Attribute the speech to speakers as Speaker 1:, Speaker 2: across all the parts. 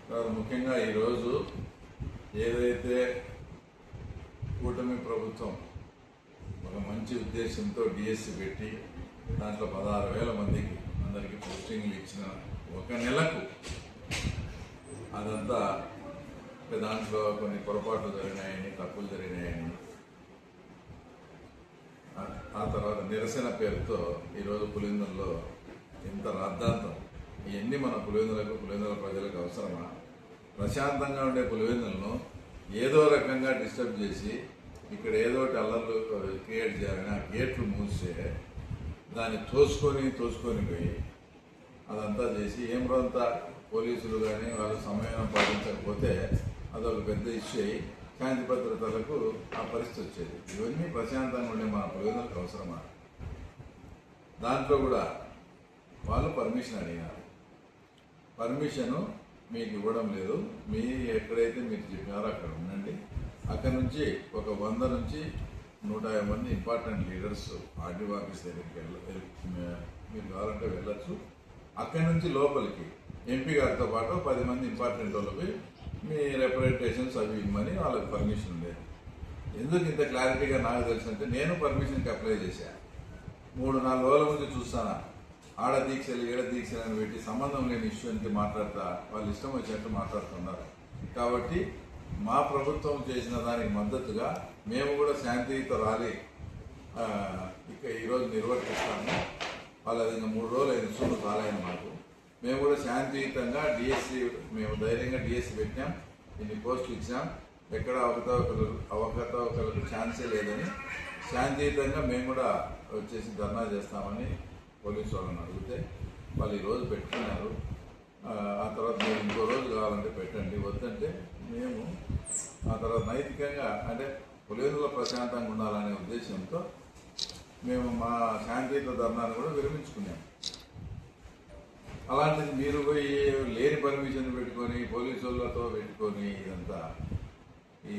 Speaker 1: ముఖ్యంగా ఈరోజు ఏదైతే కూటమి ప్రభుత్వం ఒక మంచి ఉద్దేశంతో డిఎస్సి పెట్టి దాంట్లో 16,000 మందికి అందరికీ పోస్టింగ్లు ఇచ్చిన ఒక నెలకు అదంతా దాంట్లో కొన్ని పొరపాట్లు జరిగినాయని, తప్పులు జరిగినాయని, ఆ తర్వాత నిరసన పేరుతో ఈరోజు పులివెందులలో ఎంత రాద్ధాంతం. ఇవన్నీ మన పులివెందుల ప్రజలకు అవసరమా? ప్రశాంతంగా ఉండే పులివెందులను ఏదో రకంగా డిస్టర్బ్ చేసి ఇక్కడ ఏదో అల్లర్లు క్రియేట్ చేయాలని ఆ గేట్లు మూస్తే దాన్ని తోసుకొని పోయి అదంతా చేసి ఏమరంత పోలీసులు కానీ వాళ్ళు సమయం పాటించకపోతే అదొక పెద్ద ఇష్యూ అయ్యి శాంతి భద్రతలకు ఆ పరిస్థితి వచ్చేది. ఇవన్నీ ప్రశాంతంగా ఉండే మన పులివెందులకు అవసరమా? దాంట్లో కూడా వాళ్ళు పర్మిషన్ అడిగినారు. పర్మిషను మీకు ఇవ్వడం లేదు. మీ ఎక్కడైతే మీరు చెప్పినారో అక్కడ ఉండండి. అక్కడ నుంచి ఒక 100 నుంచి 150 మంది ఇంపార్టెంట్ లీడర్స్ ఆర్డీఓ ఆఫీస్ దగ్గరికి మీరు కావాలంటే వెళ్ళొచ్చు. అక్కడి నుంచి లోపలికి ఎంపీ గారితో పాటు 10 మంది ఇంపార్టెంట్ వాళ్ళకి మీ రిప్రజెంటేషన్స్ అవి ఇవ్వమని వాళ్ళకి పర్మిషన్ ఉండేది. ఎందుకు ఇంత క్లారిటీగా నాకు తెలిసిందంటే నేను పర్మిషన్కి అప్లై చేశాను. 3-4 రోజుల ముందు చూస్తాను ఆడ దీక్షలు ఏడ దీక్షలు అని పెట్టి సంబంధం లేని ఇష్యూ అని మాట్లాడతా వాళ్ళు ఇష్టం వచ్చినట్టు మాట్లాడుతున్నారు. కాబట్టి మా ప్రభుత్వం చేసిన దానికి మద్దతుగా మేము కూడా శాంతియుత ర్యాలీ ఈరోజు నిర్వర్తిస్తాము. వాళ్ళు అది ఇంకా 3 రోజులు అయిన సూలు కాలేని మాకు. మేము కూడా శాంతియుతంగా డిఎస్సి మేము ధైర్యంగా డిఎస్సి పెట్టాం. ఇన్ని పోస్టులు ఇచ్చాం. ఎక్కడ అవకతవకలకు ఛాన్సే లేదని శాంతియుతంగా మేము కూడా వచ్చేసి ధర్నా చేస్తామని పోలీసు వాళ్ళని అడిగితే వాళ్ళు ఈరోజు పెట్టుకున్నారు. ఆ తర్వాత మీరు ఇంకో రోజు కావాలంటే పెట్టండి, వద్దంటే మేము ఆ తర్వాత నైతికంగా అంటే పులివెందుల ప్రశాంతంగా ఉండాలనే ఉద్దేశంతో మేము మా శాంతియుత ధర్నాన్ని కూడా విరమించుకున్నాం. అలాంటిది మీరు పోయి లేని పర్మిషన్ పెట్టుకొని పోలీసు వాళ్ళతో పెట్టుకొని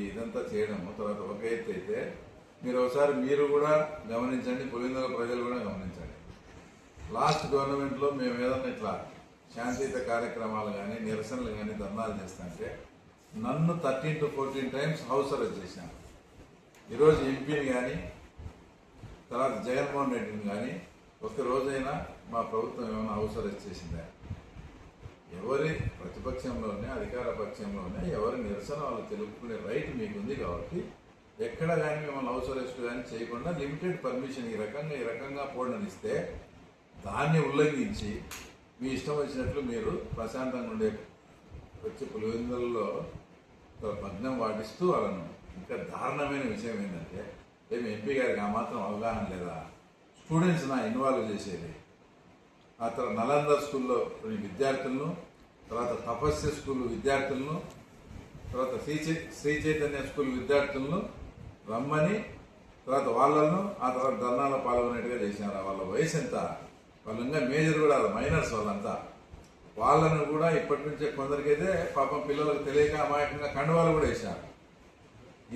Speaker 1: ఇదంతా చేయడము. తర్వాత ఒక ఎత్తు అయితే మీరు ఒకసారి మీరు కూడా గమనించండి, పులివెందుల ప్రజలు కూడా గమనించండి. లాస్ట్ గవర్నమెంట్లో మేము ఏదన్నా ఇట్లా శాంతియుత కార్యక్రమాలు కానీ నిరసనలు కానీ ధర్నాలు చేస్తుంటే నన్ను 13 to 14 టైమ్స్ హౌస్ అరెస్ట్ చేశాను. ఈరోజు ఎంపీని కానీ తర్వాత జగన్మోహన్ రెడ్డిని కానీ ఒక్క రోజైనా మా ప్రభుత్వం ఏమైనా హౌస్ అరెస్ట్ చేసిందా? ఎవరి ప్రతిపక్షంలోనే అధికార పక్షంలోనే ఎవరి నిరసన వాళ్ళు తెలుపుకునే రైట్ మీకు ఉంది. కాబట్టి ఎక్కడ కానీ మిమ్మల్ని హౌస్ అరెస్ట్ కానీ చేయకుండా లిమిటెడ్ పర్మిషన్ ఈ రకంగా పోవడనిస్తే దాన్ని ఉల్లంఘించి మీ ఇష్టం వచ్చినట్లు మీరు ప్రశాంతంగా ఉండే వచ్చి పులివెందులలో భగ్నం వాటిస్తూ వాళ్ళను. ఇంకా దారుణమైన విషయం ఏంటంటే ఏమి ఎంపీ గారికి ఆ మాత్రం అవగాహన లేదా? స్టూడెంట్స్ ఇన్వాల్వ్ చేసేది. ఆ తర్వాత నలంద స్కూల్లో విద్యార్థులను, తర్వాత తపస్య స్కూల్ విద్యార్థులను, తర్వాత శ్రీ చైతన్య స్కూల్ విద్యార్థులను రమ్మని తర్వాత వాళ్ళను ఆ తర్వాత ధర్నాలో పాల్గొనేట్టుగా చేసినారు. వాళ్ళ వయసు ఎంత? వాళ్ళు ఇంకా మేజర్ కూడా మైనర్స్ వాళ్ళంతా. వాళ్ళను కూడా ఇప్పటి నుంచే కొందరికైతే పాపం పిల్లలకు తెలియక అమాయకంగా కండువాలు కూడా వేశారు.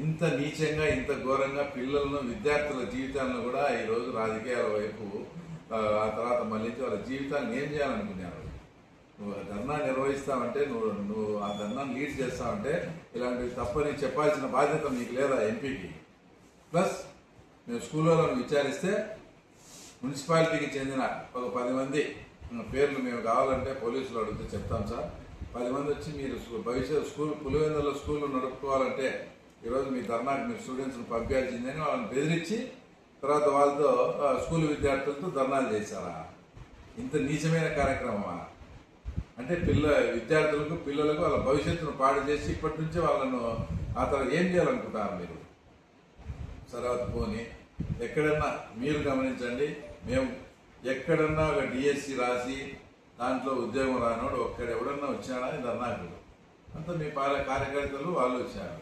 Speaker 1: ఇంత నీచంగా ఇంత ఘోరంగా పిల్లలను విద్యార్థుల జీవితాలను కూడా ఈరోజు రాజకీయాల వైపు ఆ తర్వాత మళ్ళీ వాళ్ళ జీవితాన్ని ఏం చేయాలనుకున్నారు? నువ్వు ధర్నా నిర్వహిస్తావంటే నువ్వు ఆ ధర్నాన్ని లీడ్ చేస్తావంటే ఇలాంటివి తప్పని చెప్పాల్సిన బాధ్యత మీకు లేదా ఎంపీకి? ప్లస్ మేము స్కూళ్ళలో విచారిస్తే మున్సిపాలిటీకి చెందిన ఒక 10 మంది పేర్లు మేము కావాలంటే పోలీసులు అడిగితే చెప్తాం సార్. 10 మంది వచ్చి మీరు భవిష్యత్ పులివెందుల స్కూళ్ళు నడుపుకోవాలంటే ఈరోజు మీ ధర్నాకి మీరు స్టూడెంట్స్ని పంపించాల్సిందని వాళ్ళని బెదిరించి తర్వాత వాళ్ళతో స్కూల్ విద్యార్థులతో ధర్నాలు చేశారా? ఇంత నీచమైన కార్యక్రమమా? అంటే పిల్లలకు వాళ్ళ భవిష్యత్తును పాడు చేసి ఇప్పటి నుంచే వాళ్ళను ఆ తర్వాత ఏం చేయాలనుకుంటారు మీరు? తర్వాత పోనీ ఎక్కడన్నా మీరు గమనించండి, మేము ఎక్కడన్నా ఒక డిఎస్సి రాసి దాంట్లో ఉద్యోగం రానోడు ఎవడన్నా వచ్చాడా ధర్నాకు? అంతా మీ కార్యకర్తలు వాళ్ళు వచ్చారు.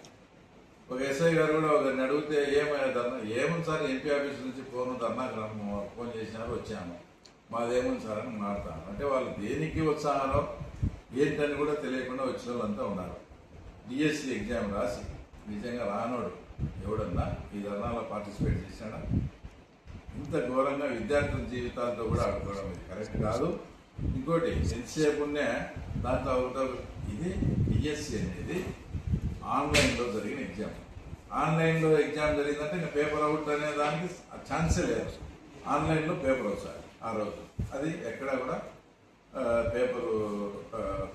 Speaker 1: ఒక ఎస్ఐ గారు కూడా ఒకరిని అడిగితే ఏమైనా ధర్నా ఏముంది సార్, ఎంపీ ఆఫీస్ నుంచి ఫోన్ చేసినారు, వచ్చాము, మాదేముంది సార్ అని మాట్లాడతాను. అంటే వాళ్ళు దేనికి వచ్చారో ఏంటని కూడా తెలియకుండా వచ్చిన వాళ్ళంతా ఉన్నారు. డిఎస్సి ఎగ్జామ్ రాసి నిజంగా రానోడు ఎవడన్నా ఈ ధర్నాలో పార్టిసిపేట్ చేశాడా? ఇంత ఘోరంగా విద్యార్థుల జీవితాలతో కూడా ఆడుకోవడం ఇది కరెక్ట్ కాదు. ఇంకోటి ఎంతసేపునే దాంట్లో ఇది ఏంటి, డిఎస్సి అనేది ఆన్లైన్లో జరిగిన ఎగ్జామ్. ఆన్లైన్లో ఎగ్జామ్ జరిగిందంటే ఇంకా పేపర్ అవుట్ అనే దానికి ఛాన్సే లేదు. ఆన్లైన్లో పేపర్ వస్తాయి ఆ రోజు. అది ఎక్కడ కూడా పేపరు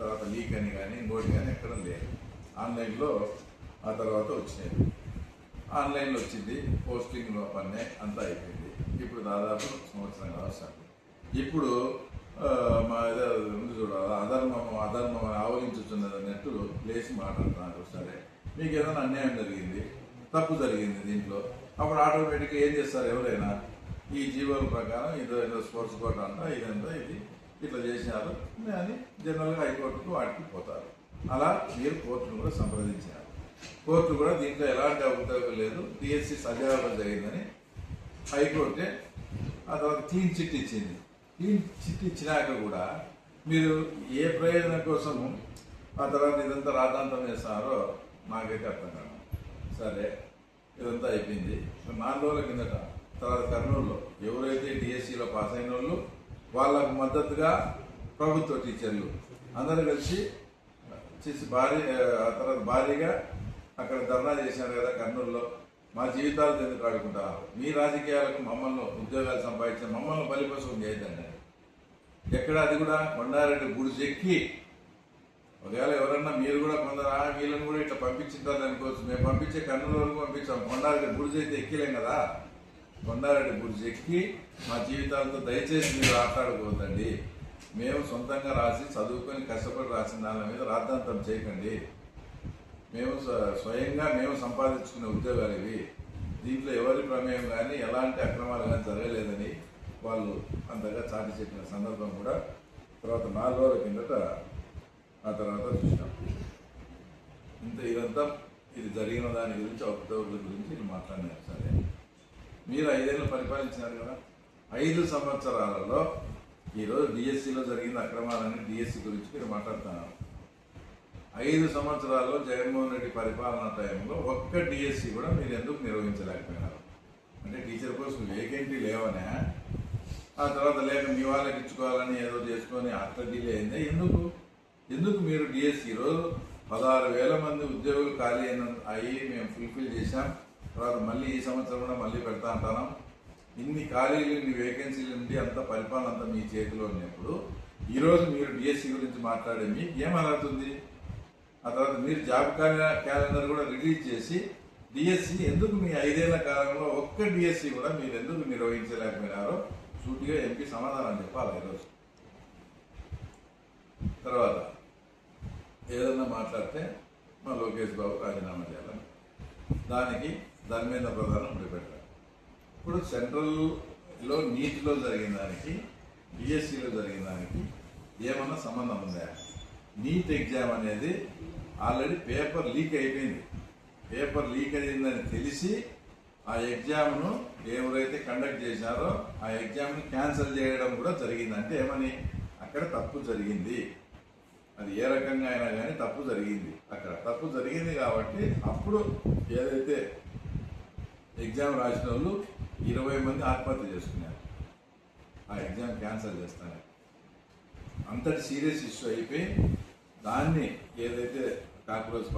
Speaker 1: తర్వాత లీక్ అని కానీ ఇంకోటి కానీ ఎక్కడ లేదు. ఆన్లైన్లో ఆ తర్వాత వచ్చినాయి. ఆన్లైన్లో వచ్చింది, పోస్టింగ్ పన్నే అంతా అయిపోయింది. ఇప్పుడు దాదాపు సంవత్సరం వస్తాను. ఇప్పుడు మా ఏదో ఉంది చూడాలి, అధర్మం ఆవరించుతున్నది అన్నట్టు లేచి మాట్లాడుతున్నారు. సరే, మీకు ఏదైనా అన్యాయం జరిగింది, తప్పు జరిగింది దీంట్లో, అప్పుడు ఆటోమేటిక్గా ఏం చేస్తారు ఎవరైనా, ఈ జీవోల ప్రకారం ఏదో స్పోర్ట్స్ కోట అంట ఇదంతా ఇది ఇట్లా చేసినారు అని జనరల్గా హైకోర్టుకు వాటికి పోతారు. అలా మీరు కోర్టును కూడా సంప్రదించారు. కోర్టు కూడా దీంట్లో ఎలాంటి అవకాశం లేదు, డిఎస్సి సజావుగా జరిగిందని హైకోర్టే ఆ తర్వాత క్లీన్ చిట్ ఇచ్చింది. క్లీన్ చిట్ ఇచ్చినాక కూడా మీరు ఏ ప్రయోజనం కోసం ఆ తర్వాత ఇదంతా రాద్ధాంతం చేస్తున్నారో నాకైతే అర్థం కాదు. సరే, ఇదంతా అయిపోయింది. 4 రోజుల కిందట తర్వాత కర్నూలులో ఎవరైతే డిఎస్సిలో పాస్ అయిన వాళ్ళు వాళ్ళకు మద్దతుగా ప్రభుత్వ టీచర్లు అందరూ కలిసి ఆ తర్వాత భారీగా అక్కడ ధర్నా చేశారు కదా కర్నూలులో. మా జీవితాలు ఎందుకు ఆడుకుంటారు, మీ రాజకీయాలకు మమ్మల్ని ఉద్యోగాలు సంపాదించిన మమ్మల్ని బలిపశువులు చేయదండి. ఎక్కడ అది కూడా కొండారెడ్డి గుడిసెక్కి, ఒకవేళ ఎవరన్నా మీరు కూడా కొందరు వీళ్ళని కూడా ఇట్లా పంపించుంటారు అనుకోవచ్చు. మేము పంపించే కర్నూలు వరకు పంపించాం. కొండారెడ్డి గుడిసె అయితే ఎక్కిలేం కదా. కొండారెడ్డి గుడిసె ఎక్కి మా జీవితాలతో దయచేసి మీరు ఆటలాడుకోవద్దండి. మేము సొంతంగా రాసి చదువుకొని కష్టపడి రాసిన దాని మీద రాద్ధాంతం చేయకండి. మేము స్వయంగా మేము సంపాదించుకునే ఉద్యోగాలు ఇవి. దీంట్లో ఎవరి ప్రమేయం కానీ ఎలాంటి అక్రమాలు కానీ జరగలేదని వాళ్ళు అంతగా చాటి చెప్పిన సందర్భం కూడా తర్వాత 4 రోజుల కిందట ఆ తర్వాత చూసినాం. ఇదంతా ఇది జరిగిన దాని గురించి ఉద్యోగుల గురించి మాట్లాడినారు. సరే, మీరు 5 ఏళ్ళు పరిపాలించినారు కదా. 5 సంవత్సరాలలో ఈరోజు డిఎస్సిలో జరిగిన అక్రమాలని డిఎస్సి గురించి మీరు మాట్లాడుతున్నారు. 5 సంవత్సరాల్లో జగన్మోహన్ రెడ్డి పరిపాలన టైంలో ఒక్క డిఎస్సి కూడా మీరు ఎందుకు నిర్వహించలేకపోయినారు? అంటే టీచర్ పోస్టులు వేకెంటీ లేవనే, ఆ తర్వాత లేక మీ వాళ్ళకి ఇచ్చుకోవాలని ఏదో చేసుకొని అట్లా డిలే అయిందే. ఎందుకు మీరు డిఎస్సి ఈరోజు 16,000 మంది ఉద్యోగులు ఖాళీ అయ్యి మేము ఫుల్ఫిల్ చేశాం. తర్వాత మళ్ళీ ఈ సంవత్సరం కూడా మళ్ళీ పెడతా అంటున్నాం. ఇన్ని ఖాళీలు, ఇన్ని వేకెన్సీలు ఉండి అంత పరిపాలన అంతా మీ చేతిలో ఉన్నప్పుడు ఈరోజు మీరు డిఎస్సి గురించి మాట్లాడే మీకు ఏమవుతుంది? ఆ తర్వాత మీరు జాబ్ క్యాలెండర్ కూడా రిలీజ్ చేసి డిఎస్సి ఎందుకు మీ 5 ఏళ్ల కాలంలో ఒక్క డిఎస్సి కూడా మీరు ఎందుకు నిర్వహించలేకపోయినారో సూటిగా ఎంపీ సమాధానం చెప్పాలి ఈరోజు. తర్వాత ఏదన్నా మాట్లాడితే మా లోకేష్ బాబు రాజీనామా చేయాలని దానికి ధర్మేంద్ర ప్రధానం పెట్టారు. ఇప్పుడు సెంట్రల్లో నీటిలో జరిగిన దానికి డిఎస్సిలో జరిగిన దానికి ఏమన్నా సంబంధం ఉందా? నీట్ ఎగ్జామ్ అనేది ఆల్రెడీ పేపర్ లీక్ అయిపోయింది. పేపర్ లీక్ అయిందని తెలిసి ఆ ఎగ్జామ్ను ఎవరైతే కండక్ట్ చేశారో ఆ ఎగ్జామ్ని క్యాన్సిల్ చేయడం కూడా జరిగింది. అంటే ఏమని, అక్కడ తప్పు జరిగింది. అది ఏ రకంగా అయినా కానీ తప్పు జరిగింది. అక్కడ తప్పు జరిగింది కాబట్టి అప్పుడు ఏదైతే ఎగ్జామ్ రాసిన వాళ్ళు 20 మంది ఆత్మహత్య చేసుకున్నారు. ఆ ఎగ్జామ్ క్యాన్సిల్ చేస్తాను. అంతటి సీరియస్ ఇష్యూ అయిపోయి దాన్ని ఏదైతే కాక్రోచ్